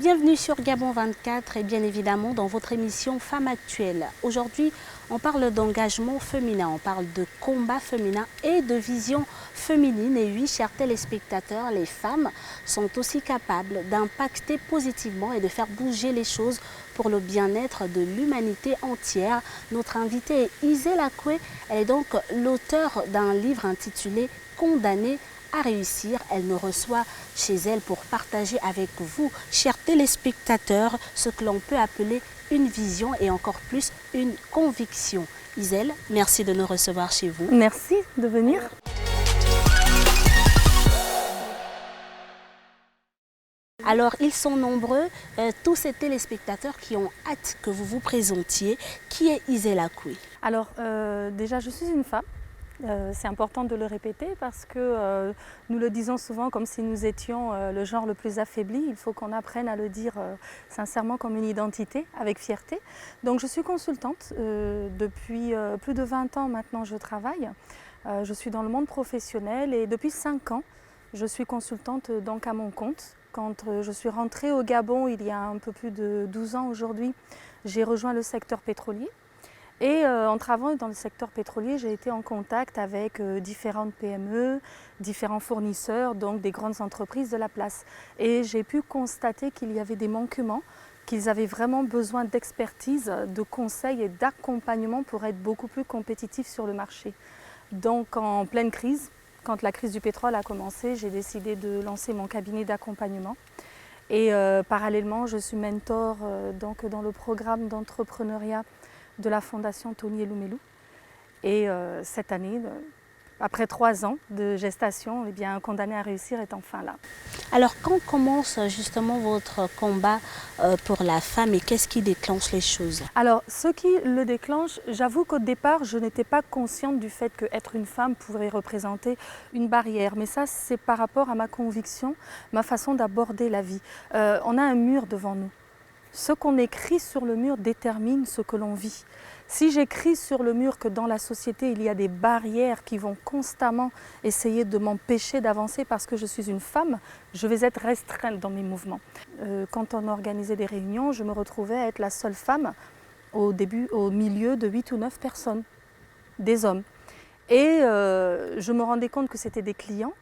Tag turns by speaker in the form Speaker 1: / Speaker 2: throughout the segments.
Speaker 1: Bienvenue sur Gabon 24 et bien évidemment dans votre émission Femmes Actuelles. Aujourd'hui, on parle d'engagement féminin, on parle de combat féminin et de vision féminine. Et oui, chers téléspectateurs, les femmes sont aussi capables d'impacter positivement et de faire bouger les choses pour le bien-être de l'humanité entière. Notre invitée est Isel Akwe, elle est donc l'auteure d'un livre intitulé « Condamnée à réussir ». Elle nous reçoit chez elle pour partager avec vous, chers téléspectateurs, ce que l'on peut appeler une vision et encore plus une conviction. Isel, merci de nous recevoir chez vous.
Speaker 2: Merci de venir.
Speaker 1: Alors, ils sont nombreux, tous ces téléspectateurs qui ont hâte que vous vous présentiez. Qui est Isel Akwe?
Speaker 2: Alors, déjà, je suis une femme. C'est important de le répéter parce que nous le disons souvent comme si nous étions le genre le plus affaibli. Il faut qu'on apprenne à le dire sincèrement comme une identité, avec fierté. Donc je suis consultante. Depuis plus de 20 ans maintenant je travaille. Je suis dans le monde professionnel et depuis 5 ans je suis consultante donc à mon compte. Quand je suis rentrée au Gabon il y a un peu plus de 12 ans aujourd'hui, j'ai rejoint le secteur pétrolier. Et en travaillant dans le secteur pétrolier, j'ai été en contact avec différentes PME, différents fournisseurs, donc des grandes entreprises de la place. Et j'ai pu constater qu'il y avait des manquements, qu'ils avaient vraiment besoin d'expertise, de conseils et d'accompagnement pour être beaucoup plus compétitifs sur le marché. Donc en pleine crise, quand la crise du pétrole a commencé, j'ai décidé de lancer mon cabinet d'accompagnement. Et parallèlement, je suis mentor donc dans le programme d'entrepreneuriat de la Fondation Tony Elumelu. Et cette année, après 3 ans de gestation, eh bien, Condamnée à réussir est enfin là.
Speaker 1: Alors, quand commence justement votre combat pour la femme et qu'est-ce qui déclenche les choses?
Speaker 2: Alors, ce qui le déclenche, j'avoue qu'au départ, je n'étais pas consciente du fait qu'être une femme pourrait représenter une barrière. Mais ça, c'est par rapport à ma conviction, ma façon d'aborder la vie. On a un mur devant nous. Ce qu'on écrit sur le mur détermine ce que l'on vit. Si j'écris sur le mur que dans la société, il y a des barrières qui vont constamment essayer de m'empêcher d'avancer parce que je suis une femme, je vais être restreinte dans mes mouvements. Quand on organisait des réunions, je me retrouvais à être la seule femme au milieu de 8 ou 9 personnes, des hommes. Et je me rendais compte que c'était des clients,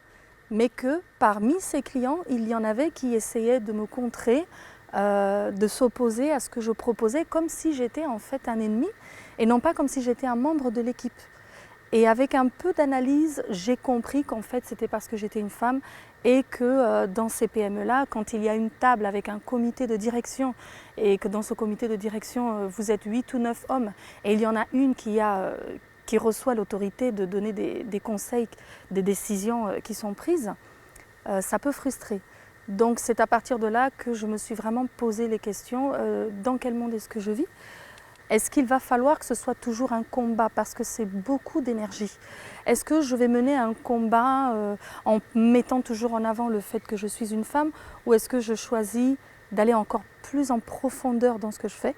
Speaker 2: mais que parmi ces clients, il y en avait qui essayaient de me contrer, de s'opposer à ce que je proposais comme si j'étais en fait un ennemi et non pas comme si j'étais un membre de l'équipe. Et avec un peu d'analyse, j'ai compris qu'en fait c'était parce que j'étais une femme et que dans ces PME-là, quand il y a une table avec un comité de direction et que dans ce comité de direction vous êtes 8 ou 9 hommes et il y en a une qui reçoit l'autorité de donner des conseils, des décisions qui sont prises, ça peut frustrer. Donc c'est à partir de là que je me suis vraiment posé les questions, dans quel monde est-ce que je vis? Est-ce qu'il va falloir que ce soit toujours un combat parce que c'est beaucoup d'énergie? Est-ce que je vais mener un combat en mettant toujours en avant le fait que je suis une femme ou est-ce que je choisis d'aller encore plus en profondeur dans ce que je fais,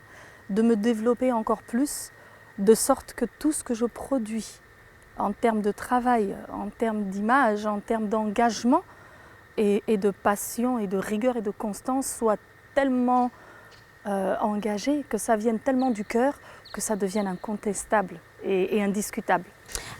Speaker 2: de me développer encore plus, de sorte que tout ce que je produis en termes de travail, en termes d'image, en termes d'engagement, et de passion et de rigueur et de constance soit tellement engagé, que ça vienne tellement du cœur, que ça devienne incontestable et indiscutable.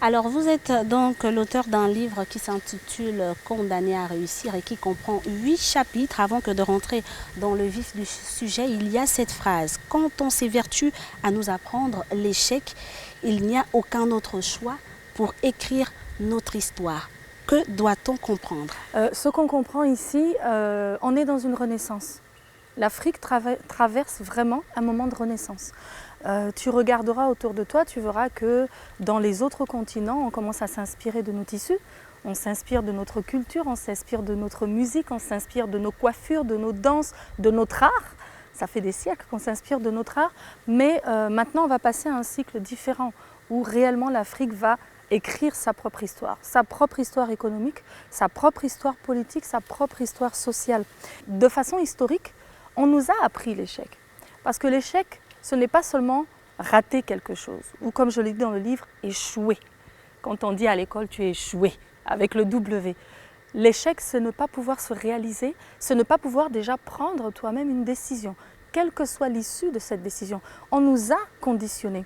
Speaker 1: Alors vous êtes donc l'auteur d'un livre qui s'intitule « Condamnée à réussir » et qui comprend 8 chapitres. Avant que de rentrer dans le vif du sujet, il y a cette phrase « Quand on s'évertue à nous apprendre l'échec, il n'y a aucun autre choix pour écrire notre histoire ». Que doit-on comprendre?
Speaker 2: Ce qu'on comprend ici, on est dans une renaissance. L'Afrique traverse vraiment un moment de renaissance. Tu regarderas autour de toi, tu verras que dans les autres continents, on commence à s'inspirer de nos tissus, on s'inspire de notre culture, on s'inspire de notre musique, on s'inspire de nos coiffures, de nos danses, de notre art. Ça fait des siècles qu'on s'inspire de notre art, mais maintenant on va passer à un cycle différent où réellement l'Afrique va écrire sa propre histoire économique, sa propre histoire politique, sa propre histoire sociale. De façon historique, on nous a appris l'échec. Parce que l'échec, ce n'est pas seulement rater quelque chose, ou comme je l'ai dit dans le livre, échouer. Quand on dit à l'école, tu es échoué, avec le W. L'échec, c'est ne pas pouvoir se réaliser, c'est ne pas pouvoir déjà prendre toi-même une décision, quelle que soit l'issue de cette décision. On nous a conditionnés,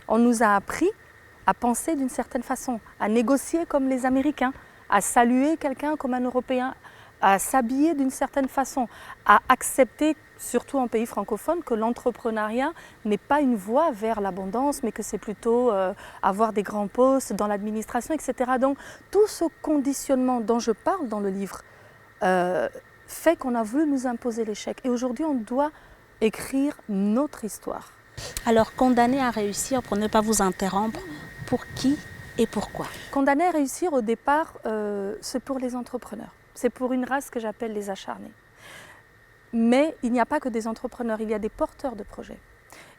Speaker 2: on nous a appris à penser d'une certaine façon, à négocier comme les Américains, à saluer quelqu'un comme un Européen, à s'habiller d'une certaine façon, à accepter, surtout en pays francophone, que l'entrepreneuriat n'est pas une voie vers l'abondance, mais que c'est plutôt avoir des grands postes dans l'administration, etc. Donc tout ce conditionnement dont je parle dans le livre fait qu'on a voulu nous imposer l'échec. Et aujourd'hui, on doit écrire notre histoire.
Speaker 1: Alors, condamné à réussir, pour ne pas vous interrompre, pour qui et pourquoi?
Speaker 2: Condamné à réussir, au départ, c'est pour les entrepreneurs. C'est pour une race que j'appelle les acharnés. Mais il n'y a pas que des entrepreneurs, il y a des porteurs de projets.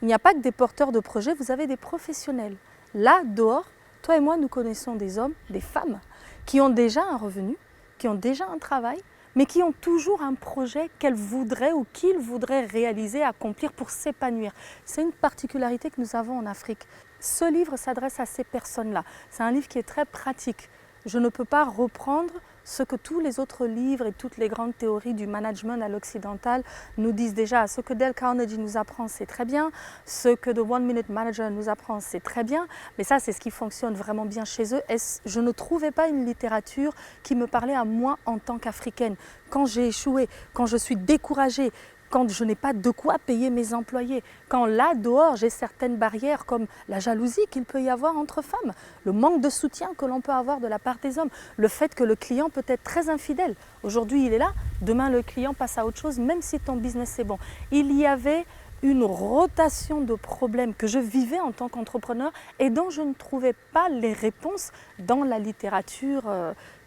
Speaker 2: Il n'y a pas que des porteurs de projets, vous avez des professionnels. Là, dehors, toi et moi, nous connaissons des hommes, des femmes, qui ont déjà un revenu, qui ont déjà un travail, mais qui ont toujours un projet qu'elles voudraient ou qu'ils voudraient réaliser, accomplir pour s'épanouir. C'est une particularité que nous avons en Afrique. Ce livre s'adresse à ces personnes-là. C'est un livre qui est très pratique. Je ne peux pas reprendre ce que tous les autres livres et toutes les grandes théories du management à l'occidental nous disent déjà. Ce que Dale Carnegie nous apprend, c'est très bien. Ce que The One Minute Manager nous apprend, c'est très bien. Mais ça, c'est ce qui fonctionne vraiment bien chez eux. Et je ne trouvais pas une littérature qui me parlait à moi en tant qu'Africaine. Quand j'ai échoué, quand je suis découragée, quand je n'ai pas de quoi payer mes employés, quand là, dehors, j'ai certaines barrières comme la jalousie qu'il peut y avoir entre femmes, le manque de soutien que l'on peut avoir de la part des hommes, le fait que le client peut être très infidèle. Aujourd'hui, il est là, demain, le client passe à autre chose, même si ton business est bon. Il y avait une rotation de problèmes que je vivais en tant qu'entrepreneur et dont je ne trouvais pas les réponses dans la littérature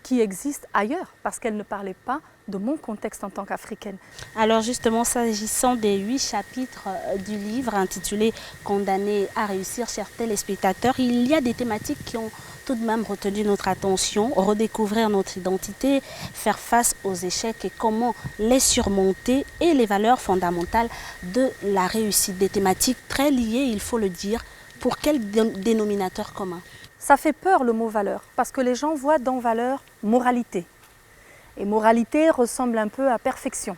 Speaker 2: qui existe ailleurs, parce qu'elle ne parlait pas de mon contexte en tant qu'Africaine.
Speaker 1: Alors justement, s'agissant des 8 chapitres du livre intitulé « Condamné à réussir », chers téléspectateurs, il y a des thématiques qui ont tout de même retenu notre attention, redécouvrir notre identité, faire face aux échecs et comment les surmonter et les valeurs fondamentales de la réussite. Des thématiques très liées, il faut le dire. Pour quel dénominateur commun?
Speaker 2: Ça fait peur le mot valeur, parce que les gens voient dans valeur moralité. Et moralité ressemble un peu à perfection.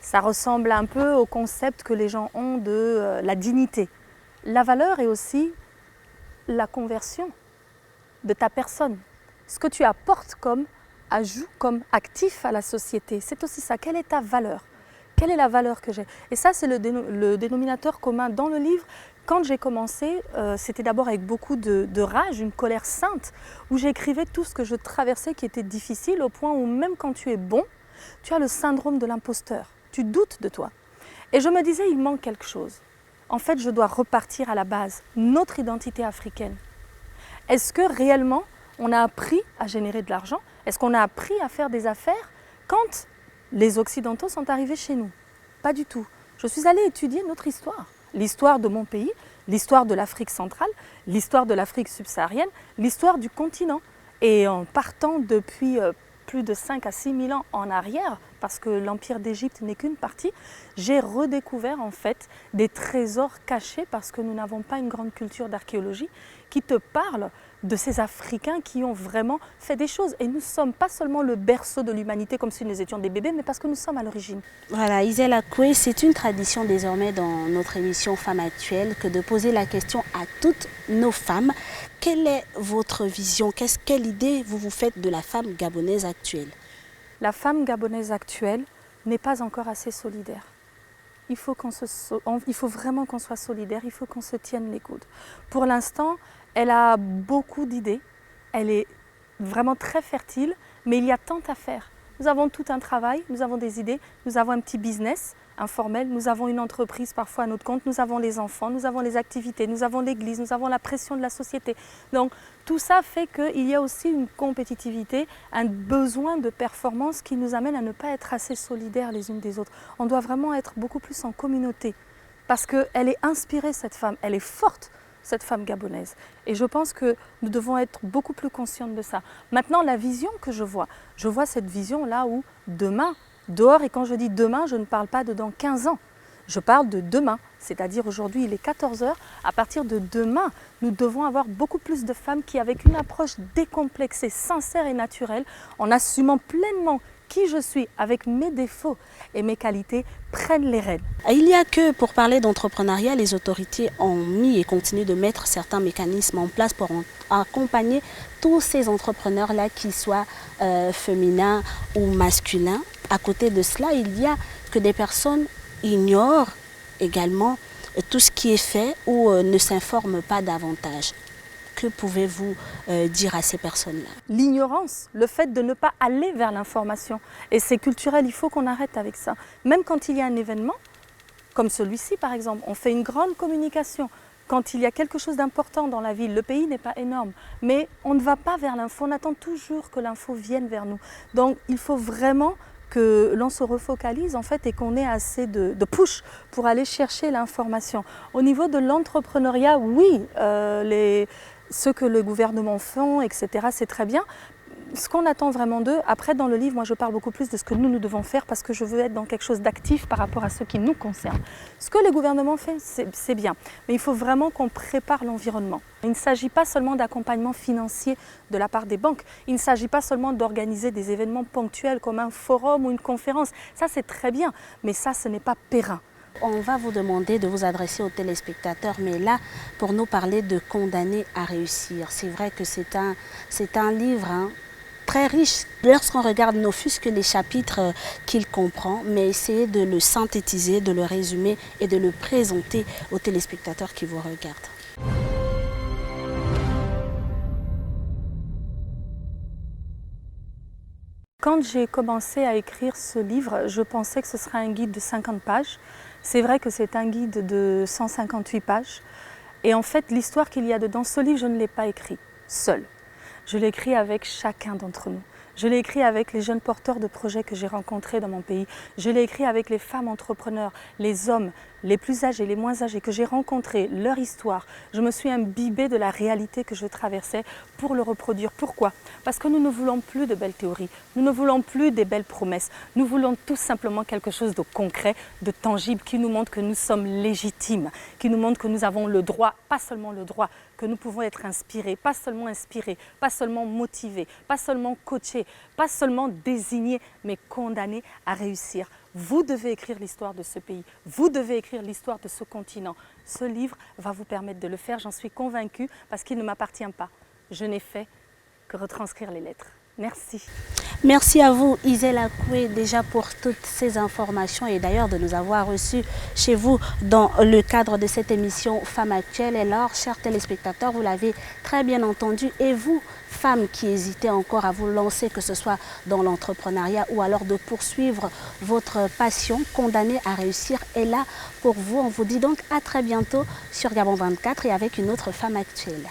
Speaker 2: Ça ressemble un peu au concept que les gens ont de la dignité. La valeur est aussi la conversion de ta personne. Ce que tu apportes comme ajout, comme actif à la société, c'est aussi ça. Quelle est ta valeur? Quelle est la valeur que j'ai? Et ça, c'est le dénominateur commun dans le livre. Quand j'ai commencé, c'était d'abord avec beaucoup de rage, une colère sainte, où j'écrivais tout ce que je traversais qui était difficile, au point où même quand tu es bon, tu as le syndrome de l'imposteur. Tu doutes de toi. Et je me disais, il manque quelque chose. En fait, je dois repartir à la base, notre identité africaine. Est-ce que réellement, on a appris à générer de l'argent? Est-ce qu'on a appris à faire des affaires quand les Occidentaux sont arrivés chez nous? Pas du tout. Je suis allée étudier notre histoire. L'histoire de mon pays, l'histoire de l'Afrique centrale, l'histoire de l'Afrique subsaharienne, l'histoire du continent. Et en partant depuis plus de 5 à 6 000 ans en arrière, parce que l'Empire d'Égypte n'est qu'une partie, j'ai redécouvert en fait des trésors cachés parce que nous n'avons pas une grande culture d'archéologie qui te parle de ces Africains qui ont vraiment fait des choses. Et nous ne sommes pas seulement le berceau de l'humanité comme si nous étions des bébés, mais parce que nous sommes à l'origine.
Speaker 1: Voilà, Isel Akoué, c'est une tradition désormais dans notre émission Femmes Actuelles que de poser la question à toutes nos femmes. Quelle est votre vision? Quelle idée vous vous faites de la femme gabonaise actuelle?
Speaker 2: La femme gabonaise actuelle n'est pas encore assez solidaire. Il faut vraiment qu'on soit solidaire, il faut qu'on se tienne les coudes. Pour l'instant, elle a beaucoup d'idées, elle est vraiment très fertile, mais il y a tant à faire. Nous avons tout un travail, nous avons des idées, nous avons un petit business informel, nous avons une entreprise parfois à notre compte, nous avons les enfants, nous avons les activités, nous avons l'église, nous avons la pression de la société. Donc tout ça fait qu'il y a aussi une compétitivité, un besoin de performance qui nous amène à ne pas être assez solidaires les unes des autres. On doit vraiment être beaucoup plus en communauté parce qu'elle est inspirée cette femme, elle est forte cette femme gabonaise. Et je pense que nous devons être beaucoup plus conscientes de ça. Maintenant, la vision que je vois cette vision là où demain, dehors, et quand je dis demain, je ne parle pas de dans 15 ans. Je parle de demain, c'est-à-dire aujourd'hui il est 14 h. À partir de demain, nous devons avoir beaucoup plus de femmes qui, avec une approche décomplexée, sincère et naturelle, en assumant pleinement qui je suis, avec mes défauts et mes qualités, prennent les rênes.
Speaker 1: Il n'y a que pour parler d'entrepreneuriat, les autorités ont mis et continuent de mettre certains mécanismes en place pour accompagner tous ces entrepreneurs-là, qu'ils soient féminins ou masculins. À côté de cela, il y a que des personnes ignorent également tout ce qui est fait ou ne s'informent pas davantage. Que pouvez-vous dire à ces personnes-là?
Speaker 2: L'ignorance, le fait de ne pas aller vers l'information. Et c'est culturel, il faut qu'on arrête avec ça. Même quand il y a un événement, comme celui-ci par exemple, on fait une grande communication. Quand il y a quelque chose d'important dans la ville, le pays n'est pas énorme, mais on ne va pas vers l'info, on attend toujours que l'info vienne vers nous. Donc il faut vraiment que l'on se refocalise en fait et qu'on ait assez de push pour aller chercher l'information. Au niveau de l'entrepreneuriat, oui, ce que le gouvernement fait, etc., c'est très bien. Ce qu'on attend vraiment d'eux, après dans le livre, moi je parle beaucoup plus de ce que nous devons faire parce que je veux être dans quelque chose d'actif par rapport à ce qui nous concerne. Ce que les gouvernements font, c'est bien, mais il faut vraiment qu'on prépare l'environnement. Il ne s'agit pas seulement d'accompagnement financier de la part des banques, il ne s'agit pas seulement d'organiser des événements ponctuels comme un forum ou une conférence, ça c'est très bien, mais ça ce n'est pas périn.
Speaker 1: On va vous demander de vous adresser aux téléspectateurs, mais là, pour nous parler de Condamner à réussir. C'est vrai que c'est un livre très riche lorsqu'on regarde ne fût-ce que les chapitres qu'il comprend, mais essayer de le synthétiser, de le résumer et de le présenter aux téléspectateurs qui vous regardent.
Speaker 2: Quand j'ai commencé à écrire ce livre, je pensais que ce serait un guide de 50 pages. C'est vrai que c'est un guide de 158 pages. Et en fait, l'histoire qu'il y a dedans, ce livre, je ne l'ai pas écrit seul. Je l'ai écrit avec chacun d'entre nous. Je l'ai écrit avec les jeunes porteurs de projets que j'ai rencontrés dans mon pays. Je l'ai écrit avec les femmes entrepreneurs, les hommes, les plus âgés, les moins âgés que j'ai rencontrés, leur histoire. Je me suis imbibée de la réalité que je traversais pour le reproduire. Pourquoi? Parce que nous ne voulons plus de belles théories, nous ne voulons plus des belles promesses. Nous voulons tout simplement quelque chose de concret, de tangible, qui nous montre que nous sommes légitimes, qui nous montre que nous avons le droit, pas seulement le droit, que nous pouvons être inspirés, pas seulement motivés, pas seulement coachés, pas seulement désignés, mais condamnés à réussir. Vous devez écrire l'histoire de ce pays, vous devez écrire l'histoire de ce continent. Ce livre va vous permettre de le faire, j'en suis convaincue, parce qu'il ne m'appartient pas. Je n'ai fait que retranscrire les lettres. Merci.
Speaker 1: Merci à vous, Isel Akoué, déjà pour toutes ces informations et d'ailleurs de nous avoir reçus chez vous dans le cadre de cette émission Femmes Actuelles. Et alors, chers téléspectateurs, vous l'avez très bien entendu. Et vous, femmes qui hésitez encore à vous lancer, que ce soit dans l'entrepreneuriat ou alors de poursuivre votre passion, Condamner à réussir est là pour vous. On vous dit donc à très bientôt sur Gabon 24 et avec une autre Femme Actuelle.